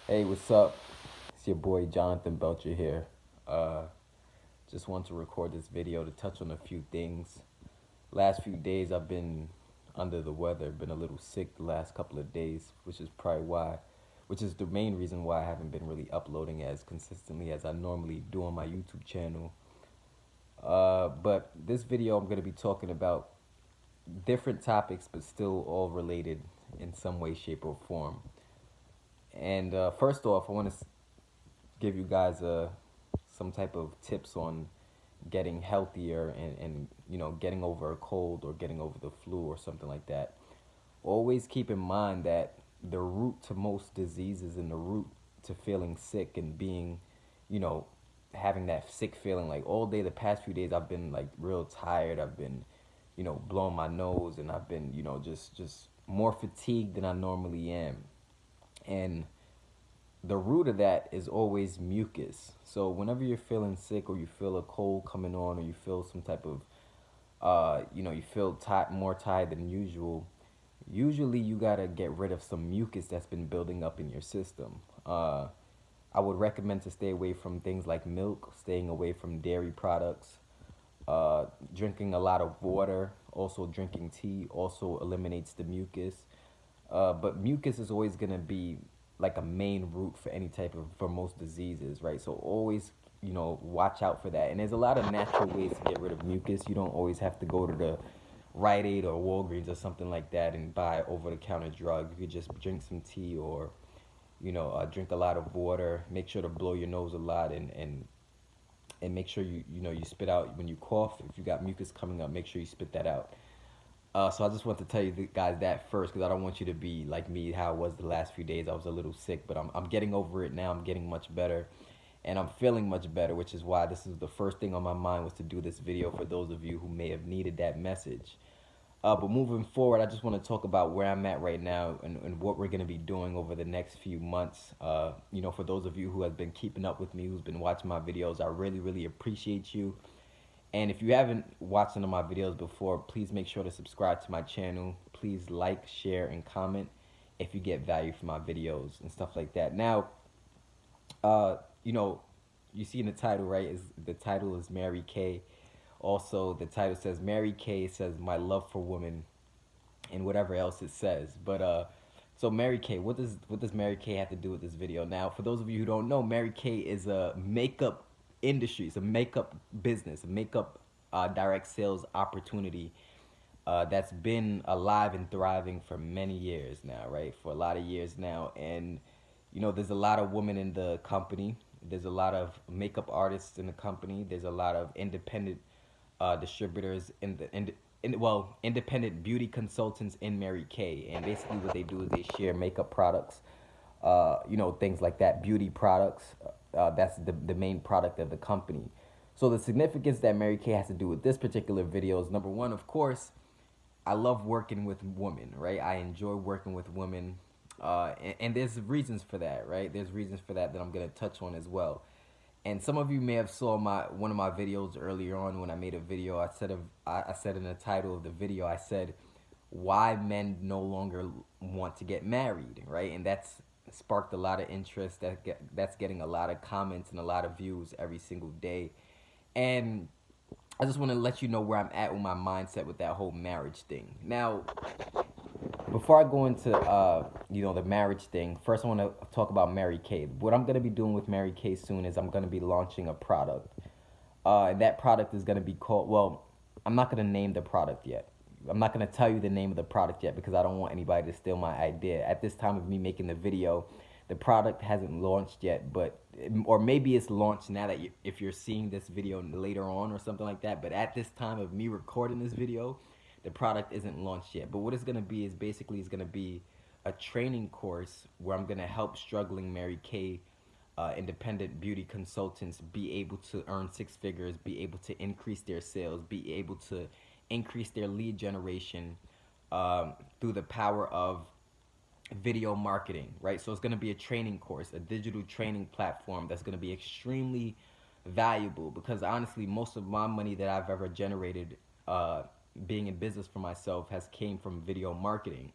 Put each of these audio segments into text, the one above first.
Hey, what's up? It's your boy Jonathan Belcher here. Uh, just want to record this video to touch on a few things. Last few days I've been under the weather, been a little sick the last couple of days, which is the main reason why I haven't been really uploading as consistently as I normally do on my YouTube channel. But this video I'm going to be talking about different topics, but still all related in some way, shape, or form. And first off, I want to give you guys some type of tips on getting healthier and getting over a cold or getting over the flu or something like that. Always keep in mind that the root to most diseases and the root to feeling sick and being, you know, having that sick feeling, like all day the past few days I've been like real tired. I've been, blowing my nose, and I've been, just more fatigued than I normally am. And the root of that is always mucus. So whenever you're feeling sick or you feel a cold coming on or you feel some type of, you feel more tired than usual, usually you gotta get rid of some mucus that's been building up in your system. I would recommend to stay away from things like milk, staying away from dairy products, drinking a lot of water, also drinking tea also eliminates the mucus. But mucus is always gonna be like a main root for any type of for most diseases, right? So always, watch out for that. And there's a lot of natural ways to get rid of mucus. You don't always have to go to the Rite Aid or Walgreens or something like that and buy over-the-counter drug. You could just drink some tea or, drink a lot of water. Make sure to blow your nose a lot and make sure you spit out when you cough. If you got mucus coming up, make sure you spit that out. So I just want to tell you guys that first, because I don't want you to be like me, how it was the last few days. I was a little sick, but I'm getting over it now. I'm getting much better, and I'm feeling much better, which is why this is the first thing on my mind was to do this video for those of you who may have needed that message. But moving forward, I just want to talk about where I'm at right now and what we're going to be doing over the next few months. For those of you who have been keeping up with me, who's been watching my videos, I really, really appreciate you. And if you haven't watched any of my videos before, please make sure to subscribe to my channel. Please like, share, and comment if you get value from my videos and stuff like that. Now, uh, you know, you see in the title, right? The title is Mary Kay. Also, the title says Mary Kay says my love for women and whatever else it says. But so Mary Kay, what does Mary Kay have to do with this video? Now, for those of you who don't know, Mary Kay is a makeup industry. It's a makeup business, a makeup direct sales opportunity that's been alive and thriving for many years now, right? For a lot of years now, and there's a lot of women in the company. There's a lot of makeup artists in the company. There's a lot of independent distributors independent beauty consultants in Mary Kay. And basically what they do is they share makeup products, things like that, beauty products. That's the main product of the company. So the significance that Mary Kay has to do with this particular video is, number one, of course, I love working with women, right? I enjoy working with women, and there's reasons for that, right? There's reasons for that I'm gonna touch on as well. And some of you may have saw one of my videos earlier on when I made a video. I said in the title of the video, I said why men no longer want to get married, right? And that's sparked a lot of interest. That's getting a lot of comments and a lot of views every single day. And I just want to let you know where I'm at with my mindset with that whole marriage thing. Now, before I go into the marriage thing, first I want to talk about Mary Kay. What I'm gonna be doing with Mary Kay soon is I'm gonna be launching a product. And that product is gonna be called. Well, I'm not gonna name the product yet. I'm not gonna tell you the name of the product yet because I don't want anybody to steal my idea. At this time of me making the video, the product hasn't launched yet, but or maybe it's launched now that if you're seeing this video later on or something like that. But at this time of me recording this video, the product isn't launched yet. But what it's gonna be is basically it's gonna be a training course where I'm gonna help struggling Mary Kay independent beauty consultants be able to earn six figures, be able to increase their sales, be able to increase their lead generation through the power of video marketing, right? So it's going to be a training course, a digital training platform that's going to be extremely valuable because honestly, most of my money that I've ever generated being in business for myself has came from video marketing.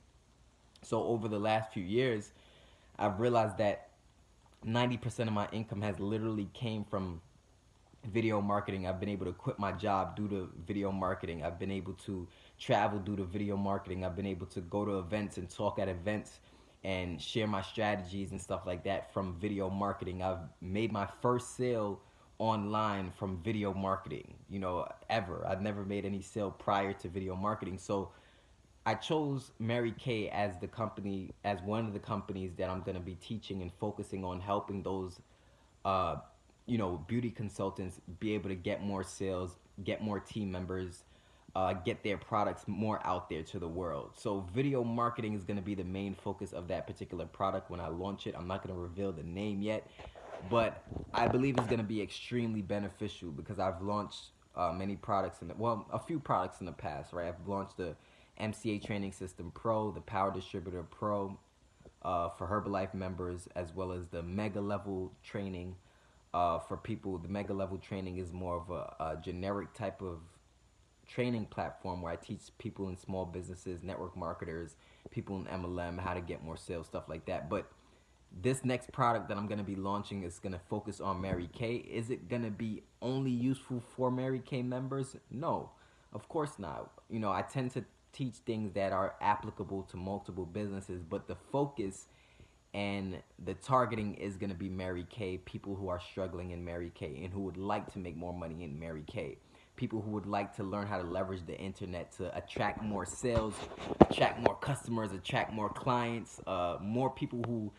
So over the last few years, I've realized that 90% of my income has literally came from video marketing. I've been able to quit my job due to video marketing. I've been able to travel due to video marketing. I've been able to go to events and talk at events and share my strategies and stuff like that from video marketing. I've made my first sale online from video marketing, ever. I've never made any sale prior to video marketing. So I chose Mary Kay as the company, as one of the companies that I'm going to be teaching and focusing on helping those, uh, beauty consultants be able to get more sales, get more team members, get their products more out there to the world. So video marketing is going to be the main focus of that particular product when I launch it. I'm not going to reveal the name yet, but I believe it's going to be extremely beneficial because I've launched many products a few products in the past, right? I've launched the MCA Training System Pro, the Power Distributor Pro for Herbalife members, as well as the Mega Level Training for people. The Mega Level Training is more of a generic type of training platform where I teach people in small businesses, network marketers, people in MLM how to get more sales, stuff like that. But this next product that I'm going to be launching is going to focus on Mary Kay. Is it going to be only useful for Mary Kay members? No, of course not. I tend to teach things that are applicable to multiple businesses, but the focus and the targeting is going to be Mary Kay, people who are struggling in Mary Kay and who would like to make more money in Mary Kay. People who would like to learn how to leverage the internet to attract more sales, attract more customers, attract more clients, more people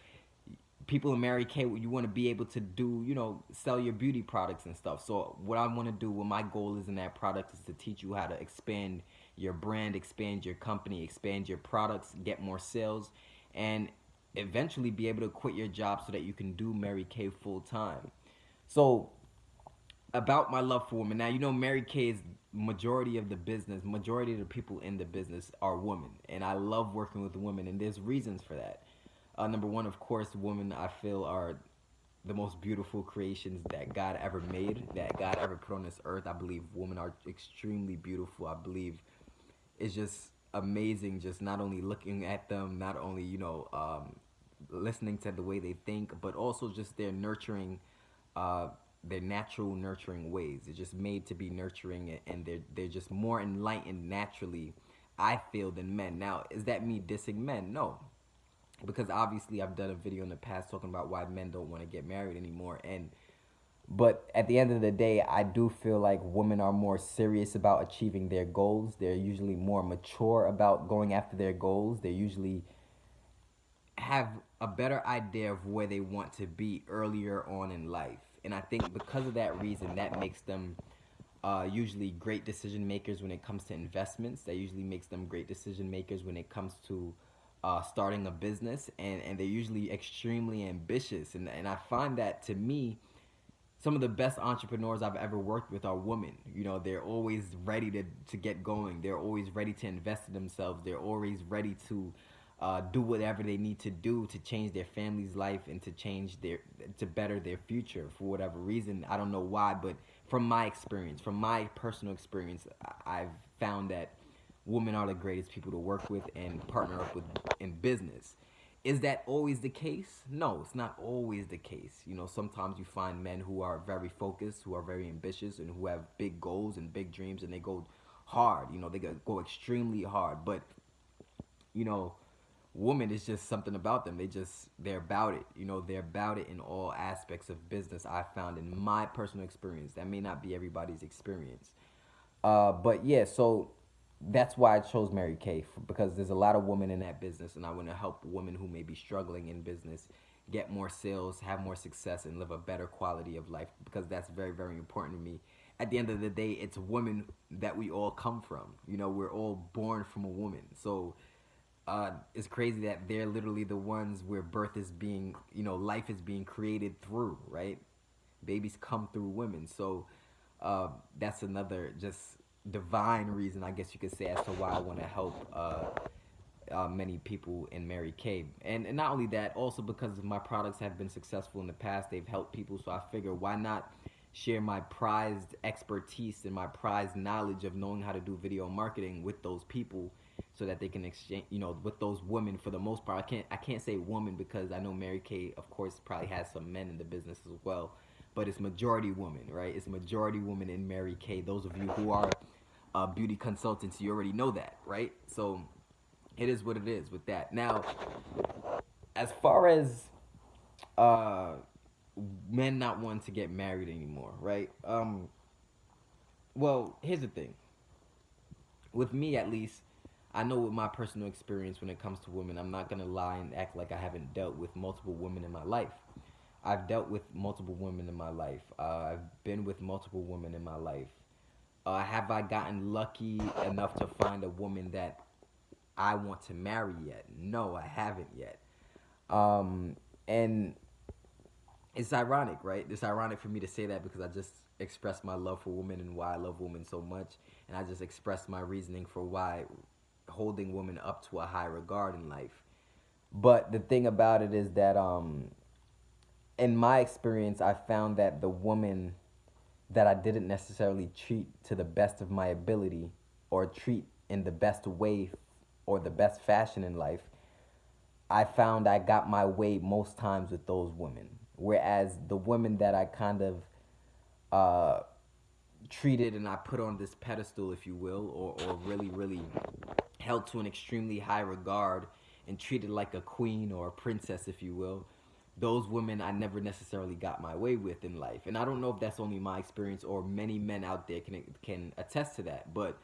in Mary Kay, you want to be able to do, sell your beauty products and stuff. So what I want to do, what my goal is in that product is to teach you how to expand your brand, expand your company, expand your products, get more sales, and eventually be able to quit your job so that you can do Mary Kay full time. So about my love for women. Now, Mary Kay's majority of the business, majority of the people in the business are women. And I love working with women, and there's reasons for that. Number one, of course, women I feel are the most beautiful creations that God ever made, that God ever put on this earth. I believe women are extremely beautiful. I believe it's just amazing, just not only looking at them, not only, listening to the way they think, but also just their nurturing, their natural nurturing ways. They're just made to be nurturing, and they're just more enlightened naturally, I feel, than men. Now, is that me dissing men? No, because obviously I've done a video in the past talking about why men don't want to get married anymore, but at the end of the day, I do feel like women are more serious about achieving their goals. They're usually more mature about going after their goals. They usually have a better idea of where they want to be earlier on in life. And I think because of that reason, that makes them usually great decision makers when it comes to investments. That usually makes them great decision makers when it comes to starting a business. And they're usually extremely ambitious. And I find that, to me, some of the best entrepreneurs I've ever worked with are women. They're always ready to get going. They're always ready to invest in themselves. They're always ready to do whatever they need to do to change their family's life and to better their future for whatever reason. I don't know why, but from my experience, from my personal experience, I've found that women are the greatest people to work with and partner up with in business. Is that always the case? No, it's not always the case. Sometimes you find men who are very focused, who are very ambitious, and who have big goals and big dreams, and they go hard. They go extremely hard. But, women, is just something about them. They're about it. They're about it in all aspects of business, I found in my personal experience. That may not be everybody's experience. But yeah, so that's why I chose Mary Kay, because there's a lot of women in that business, and I want to help women who may be struggling in business get more sales, have more success, and live a better quality of life, because that's very, very important to me. At the end of the day, it's women that we all come from. We're all born from a woman. So it's crazy that they're literally the ones where birth is being, life is being created through, right? Babies come through women. So that's another just divine reason, I guess you could say, as to why I want to help many people in Mary Kay. And not only that, also because my products have been successful in the past, they've helped people. So I figure, why not share my prized expertise and my prized knowledge of knowing how to do video marketing with those people so that they can exchange, with those women. For the most part, I can't say woman, because I know Mary Kay, of course, probably has some men in the business as well, but it's majority woman, right? It's majority woman in Mary Kay. Those of you who are beauty consultants, you already know that, right? So it is what it is with that. Now, as far as uh, men not wanting to get married anymore, right? Well, here's the thing. With me, at least, I know with my personal experience when it comes to women, I'm not gonna lie and act like I haven't dealt with multiple women in my life. I've dealt with multiple women in my life. I've been with multiple women in my life. Have I gotten lucky enough to find a woman that I want to marry yet? No, I haven't yet. And it's ironic, right? It's ironic for me to say that, because I just expressed my love for women and why I love women so much, and I just expressed my reasoning for why holding women up to a high regard in life. But the thing about it is that, in my experience, I found that the woman that I didn't necessarily treat to the best of my ability, or treat in the best way or the best fashion in life, I found I got my way most times with those women. Whereas the women that I kind of uh, treated and I put on this pedestal, if you will, or really, really held to an extremely high regard and treated like a queen or a princess, if you will, those women I never necessarily got my way with in life. And I don't know if that's only my experience or many men out there can attest to that. But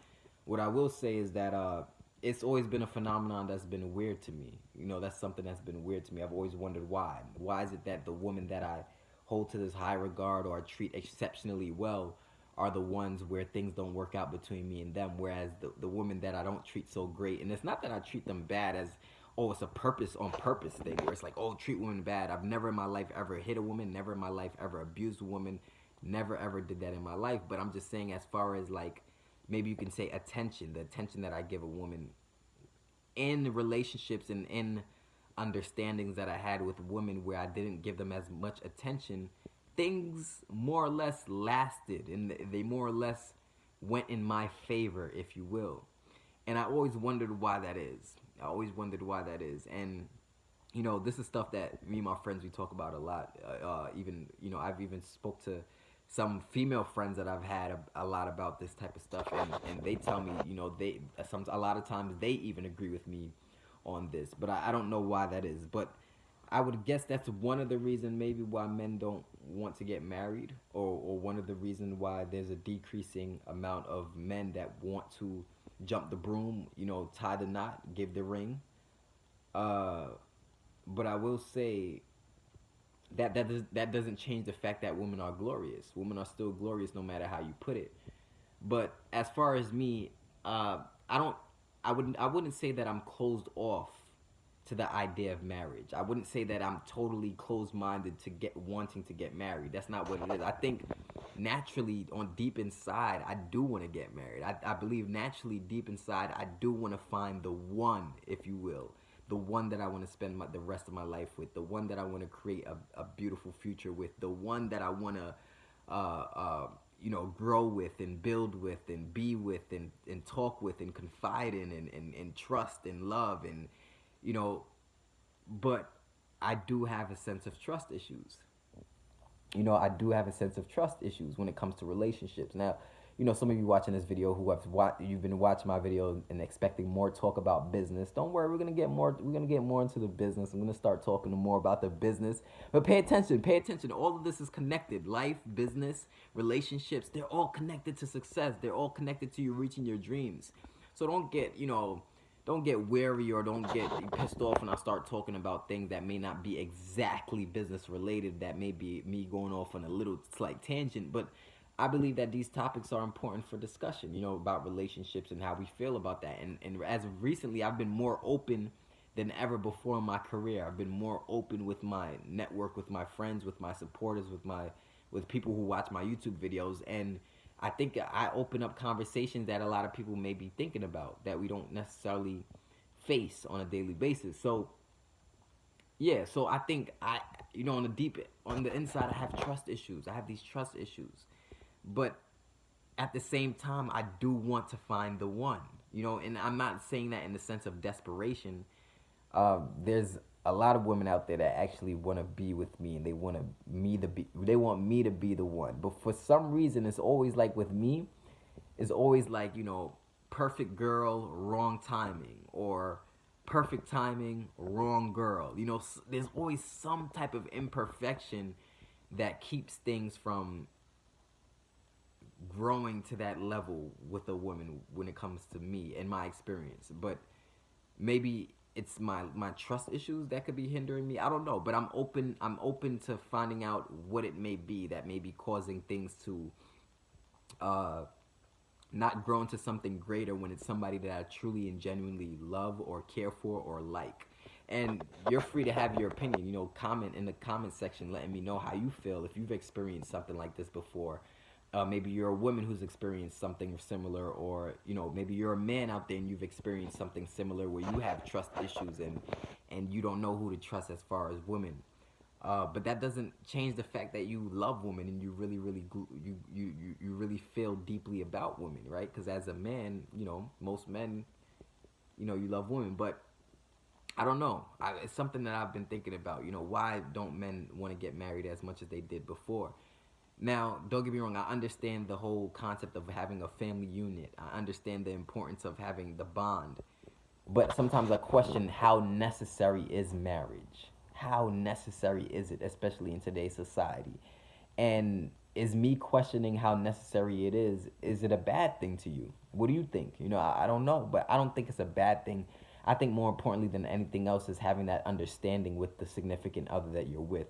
what I will say is that it's always been a phenomenon that's been weird to me. That's something that's been weird to me. I've always wondered why. Why is it that the women that I hold to this high regard or treat exceptionally well are the ones where things don't work out between me and them, whereas the women that I don't treat so great, and it's not that I treat them bad as, oh, it's a purpose on purpose thing where it's like, oh, treat women bad. I've never in my life ever hit a woman, never in my life ever abused a woman, never ever did that in my life. But I'm just saying, as far as like, maybe you can say attention, the attention that I give a woman in relationships and in understandings that I had with women where I didn't give them as much attention, things more or less lasted and they more or less went in my favor, if you will. And I always wondered why that is. I always wondered why that is. And this is stuff that me and my friends, we talk about a lot. Even I've even spoke to some female friends that I've had a lot about this type of stuff, and they tell me, a lot of times they even agree with me on this. But I don't know why that is. But I would guess that's one of the reasons maybe why men don't want to get married, or one of the reasons why there's a decreasing amount of men that want to jump the broom, tie the knot, give the ring. Uh, but I will say that doesn't change the fact that women are glorious. Women are still glorious no matter how you put it. But as far as me, I don't, I wouldn't say that I'm closed off to the idea of marriage. I wouldn't say that I'm totally closed-minded to wanting to get married. That's not what it is. I think naturally, on deep inside, I do want to get married. I believe naturally deep inside, I do want to find the one, if you will, the one that I want to spend the rest of my life with, the one that I want to create a beautiful future with, the one that I want to grow with and build with and be with and talk with and confide in and trust and love and, you know, but I do have a sense of trust issues. I do have a sense of trust issues when it comes to relationships. Now, some of you watching this video who you've been watching my video and expecting more talk about business. Don't worry, we're gonna get more. We're gonna get more into the business. I'm gonna start talking more about the business. But pay attention. Pay attention. All of this is connected. Life, business, relationships. They're all connected to success. They're all connected to you reaching your dreams. So don't get weary or don't get pissed off when I start talking about things that may not be exactly business related, that may be me going off on a little slight tangent. But I believe that these topics are important for discussion, about relationships and how we feel about that. And as of recently, I've been more open than ever before in my career. I've been more open with my network, with my friends, with my supporters, with people who watch my YouTube videos. And I think I open up conversations that a lot of people may be thinking about that we don't necessarily face on a daily basis. So yeah, so I think on the inside, I have trust issues. I have these trust issues, but at the same time, I do want to find the one. You know, and I'm not saying that in the sense of desperation. There's a lot of women out there that actually want to be with me, and they want me to be the one. But for some reason, it's always like with me, it's always like, you know, perfect girl, wrong timing, or perfect timing, wrong girl. You know, there's always some type of imperfection that keeps things from growing to that level with a woman when it comes to me and my experience. But maybe it's my trust issues that could be hindering me. I don't know, but I'm open to finding out what it may be that may be causing things to uh not grow into something greater when it's somebody that I truly and genuinely love or care for or like. And you're free to have your opinion, you know, comment in the comment section letting me know how you feel if you've experienced something like this before. Maybe you're a woman who's experienced something similar, or you know, maybe you're a man out there and you've experienced something similar where you have trust issues and you don't know who to trust as far as women. But that doesn't change the fact that you love women and you really, really, you really feel deeply about women, right? Because as a man, you know, most men, you know, you love women. But I don't know. It's something that I've been thinking about. You know, why don't men want to get married as much as they did before? Now, don't get me wrong. I understand the whole concept of having a family unit. I understand the importance of having the bond. But sometimes I question, how necessary is marriage? How necessary is it, especially in today's society? And is me questioning how necessary it is it a bad thing to you? What do you think? You know, I don't know, but I don't think it's a bad thing. I think more importantly than anything else is having that understanding with the significant other that you're with.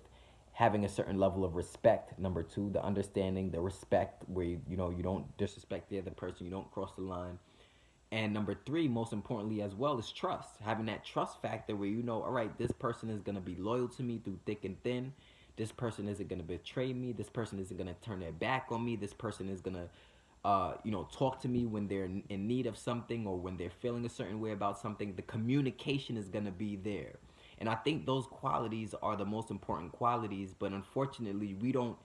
Having a certain level of respect. Number two, the understanding, the respect where you know you don't disrespect the other person, you don't cross the line. And number three, most importantly as well, is trust. Having that trust factor where you know, all right, this person is gonna be loyal to me through thick and thin. This person isn't gonna betray me. This person isn't gonna turn their back on me. This person is gonna, you know, talk to me when they're in need of something or when they're feeling a certain way about something. The communication is gonna be there. And I think those qualities are the most important qualities, but unfortunately, we don't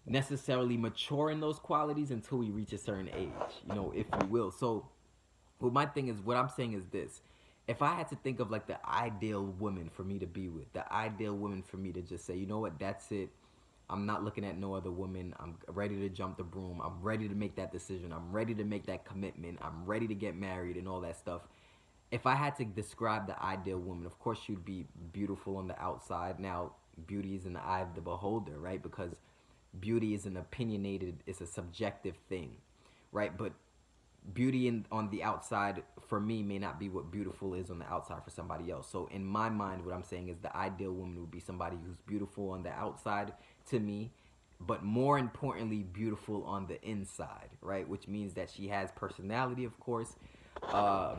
necessarily mature in those qualities until we reach a certain age, you know, if you will. So, well, my thing is, what I'm saying is this. If I had to think of like the ideal woman for me to be with, the ideal woman for me to just say, you know what, that's it. I'm not looking at no other woman. I'm ready to jump the broom. I'm ready to make that decision. I'm ready to make that commitment. I'm ready to get married and all that stuff. If I had to describe the ideal woman, of course she'd be beautiful on the outside. Now, beauty is in the eye of the beholder, right? Because beauty is an opinionated, it's a subjective thing, right? But beauty on the outside for me may not be what beautiful is on the outside for somebody else. So in my mind, what I'm saying is the ideal woman would be somebody who's beautiful on the outside to me, but more importantly, beautiful on the inside, right? Which means that she has personality, of course.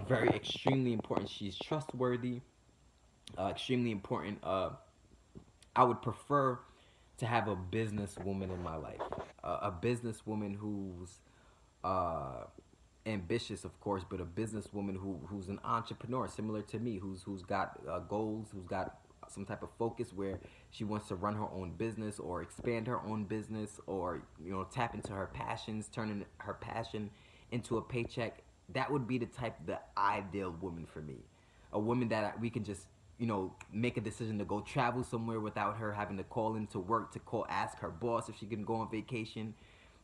Very extremely important. She's trustworthy. Extremely important. I would prefer to have a businesswoman in my life. A businesswoman who's uh, ambitious, of course, but a businesswoman who's an entrepreneur, similar to me, who's got goals, who's got some type of focus where she wants to run her own business or expand her own business, or you know, tap into her passions, turning her passion into a paycheck. That would be the ideal woman for me. A woman that we can just, you know, make a decision to go travel somewhere without her having to call into work to ask her boss if she can go on vacation.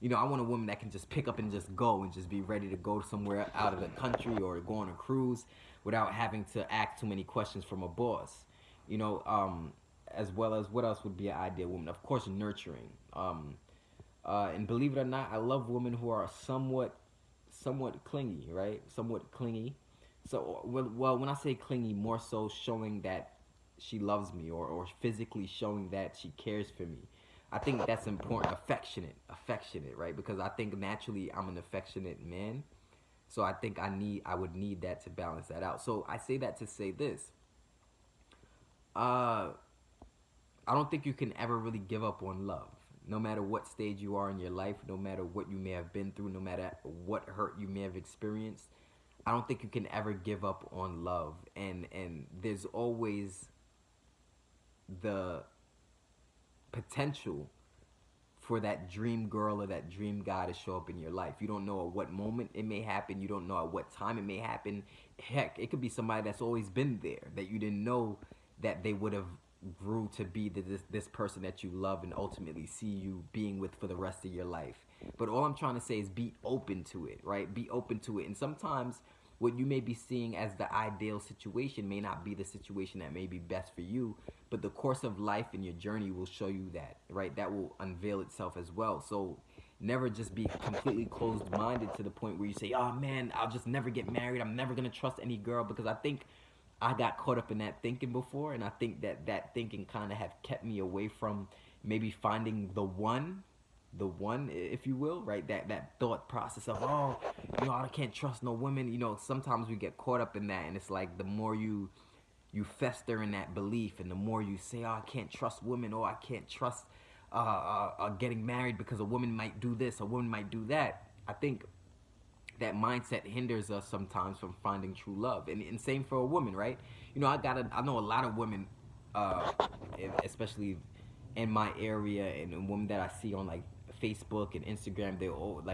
You know, I want a woman that can just pick up and just go and just be ready to go somewhere out of the country or go on a cruise without having to ask too many questions from a boss. You know, as well as what else would be an ideal woman? Of course, nurturing. And believe it or not, I love women who are somewhat clingy, right? Somewhat clingy. So, well, when I say clingy, more so showing that she loves me, or physically showing that she cares for me. I think that's important. Affectionate, right? Because I think naturally I'm an affectionate man. So I think I would need that to balance that out. So I say that to say this. Uh, I don't think you can ever really give up on love. No matter what stage you are in your life, no matter what you may have been through, no matter what hurt you may have experienced, I don't think you can ever give up on love. And there's always the potential for that dream girl or that dream guy to show up in your life. You don't know at what moment it may happen. You don't know at what time it may happen. Heck, it could be somebody that's always been there that you didn't know that they would have grew to be this person that you love and ultimately see you being with for the rest of your life. But all I'm trying to say is be open to it, right? Be open to it. And sometimes what you may be seeing as the ideal situation may not be the situation that may be best for you, but the course of life and your journey will show you that, right? That will unveil itself as well. So never just be completely closed-minded to the point where you say, oh man, I'll just never get married, I'm never gonna trust any girl, because I think I got caught up in that thinking before, and I think that thinking kind of have kept me away from maybe finding the one, if you will, right? That thought process of, oh, I can't trust no women. Sometimes we get caught up in that, and it's like the more you fester in that belief, and the more you say, oh, I can't trust women, or I can't trust getting married because a woman might do this, a woman might do that. I think that mindset hinders us sometimes from finding true love, and same for a woman, right? I know a lot of women, especially in my area, and women that I see on like Facebook and Instagram,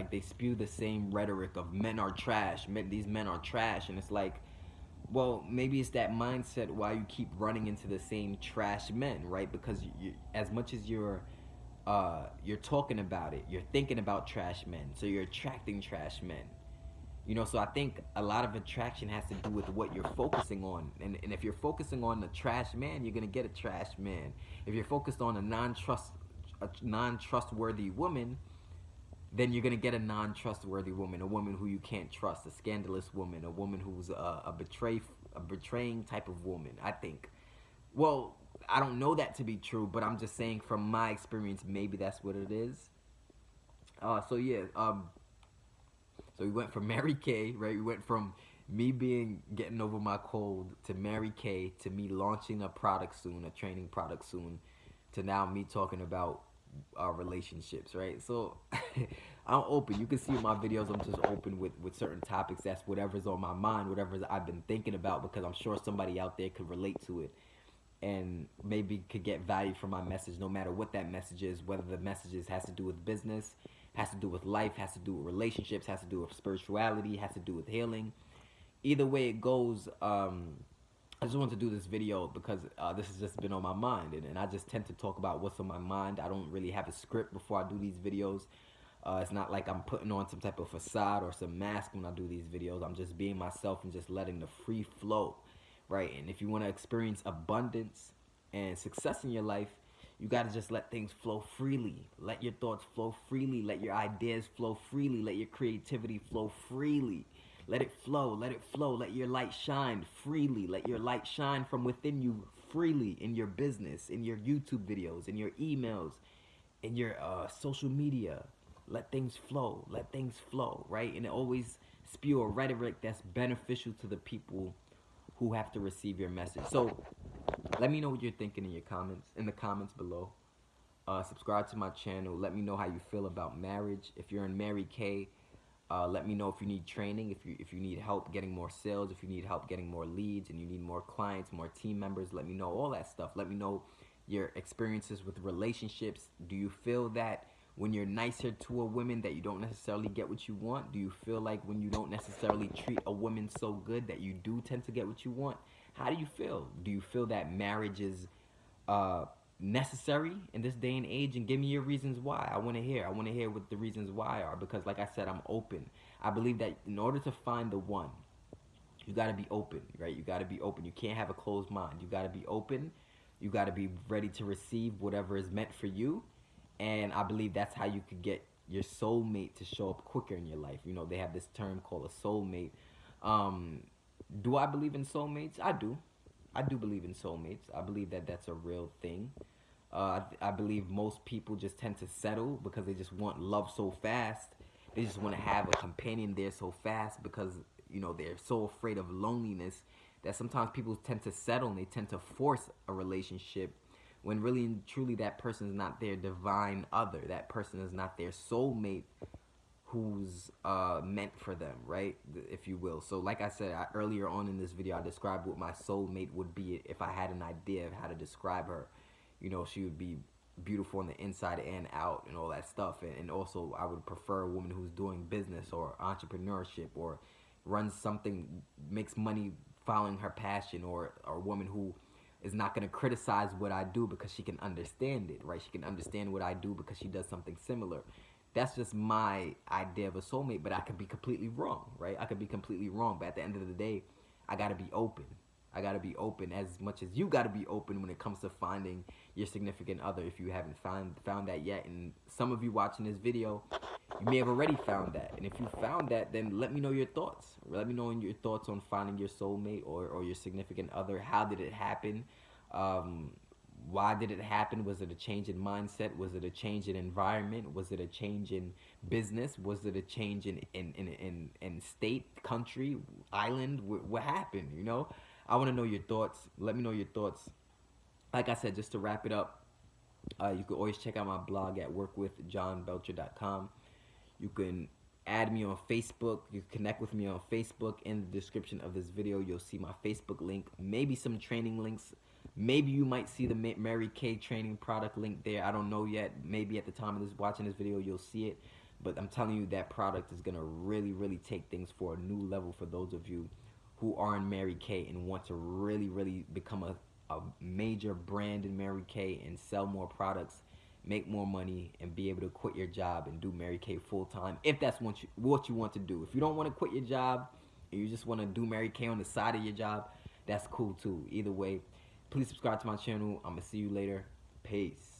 they spew the same rhetoric of men are trash, these men are trash, and it's like, well, maybe it's that mindset why you keep running into the same trash men, right? Because as much as you're talking about it, you're thinking about trash men, so you're attracting trash men. So I think a lot of attraction has to do with what you're focusing on. And if you're focusing on the trash man, you're going to get a trash man. If you're focused on a non-trustworthy woman, then you're going to get a non-trustworthy woman, a woman who you can't trust, a scandalous woman, a woman who's a betraying type of woman, I think. Well, I don't know that to be true, but I'm just saying from my experience, maybe that's what it is. So we went from Mary Kay, right? We went from me getting over my cold, to Mary Kay, to me launching a product soon, a training product soon, to now me talking about relationships, right? So I'm open. You can see in my videos, I'm just open with certain topics. That's whatever's on my mind, whatever I've been thinking about, because I'm sure somebody out there could relate to it and maybe could get value from my message, no matter what that message is, whether the message has to do with business, has to do with life, has to do with relationships, has to do with spirituality, has to do with healing. Either way it goes, I just wanted to do this video because this has just been on my mind, and I just tend to talk about what's on my mind. I don't really have a script before I do these videos. It's not like I'm putting on some type of facade or some mask when I do these videos. I'm just being myself and just letting the free flow, right? And if you want to experience abundance and success in your life, you got to just let things flow freely. Let your thoughts flow freely. Let your ideas flow freely. Let your creativity flow freely. Let it flow. Let it flow. Let your light shine freely. Let your light shine from within you freely, in your business, in your YouTube videos, in your emails, in your social media. Let things flow. Let things flow, right? And always spew a rhetoric that's beneficial to the people who have to receive your message. So let me know what you're thinking in the comments below. Subscribe to my channel. Let me know how you feel about marriage. If you're in Mary Kay, let me know if you need training, if you need help getting more sales, if you need help getting more leads, and you need more clients, more team members. Let me know all that stuff. Let me know your experiences with relationships. Do you feel that when you're nicer to a woman that you don't necessarily get what you want? Do you feel like when you don't necessarily treat a woman so good that you do tend to get what you want? How do you feel? Do you feel that marriage is necessary in this day and age? And give me your reasons why. I want to hear what the reasons why are, because like I said, I'm open. I believe that in order to find the one, you got to be open, right? You got to be open. You can't have a closed mind. You got to be open. You got to be ready to receive whatever is meant for you. And I believe that's how you could get your soulmate to show up quicker in your life. They have this term called a soulmate. Do I believe in soulmates? I do. I do believe in soulmates. I believe that that's a real thing. I believe most people just tend to settle because they just want love so fast. They just want to have a companion there so fast because, they're so afraid of loneliness that sometimes people tend to settle and they tend to force a relationship when really and truly that person is not their divine other. That person is not their soulmate who's meant for them, right? If you will. So like I said earlier on in this video, I described what my soulmate would be if I had an idea of how to describe her. She would be beautiful on the inside and out and all that stuff. And also, I would prefer a woman who's doing business or entrepreneurship or runs something, makes money following her passion, or a woman who is not going to criticize what I do because she can understand it, right? She can understand what I do because she does something similar. That's just my idea of a soulmate, but I could be completely wrong, right? I could be completely wrong, but at the end of the day, I got to be open. I got to be open as much as you got to be open when it comes to finding your significant other if you haven't found that yet. And some of you watching this video, you may have already found that. And if you found that, then let me know your thoughts. Let me know your thoughts on finding your soulmate or your significant other. How did it happen? Why did it happen? Was it a change in mindset? Was it a change in environment? Was it a change in business? Was it a change in state, country, island? What happened, you know? I want to know your thoughts. Let me know your thoughts. Like I said, just to wrap it up, you can always check out my blog at workwithjohnbelcher.com. You can add me on Facebook. You can connect with me on Facebook. In the description of this video, you'll see my Facebook link, maybe some training links. Maybe you might see the Mary Kay training product link there. I don't know yet. Maybe at the time of this watching this video, you'll see it. But I'm telling you, that product is going to really, really take things for a new level for those of you who are in Mary Kay and want to really, really become a major brand in Mary Kay and sell more products, make more money, and be able to quit your job and do Mary Kay full time if that's what you want to do. If you don't want to quit your job and you just want to do Mary Kay on the side of your job, that's cool too. Either way, please subscribe to my channel. I'm going to see you later. Peace.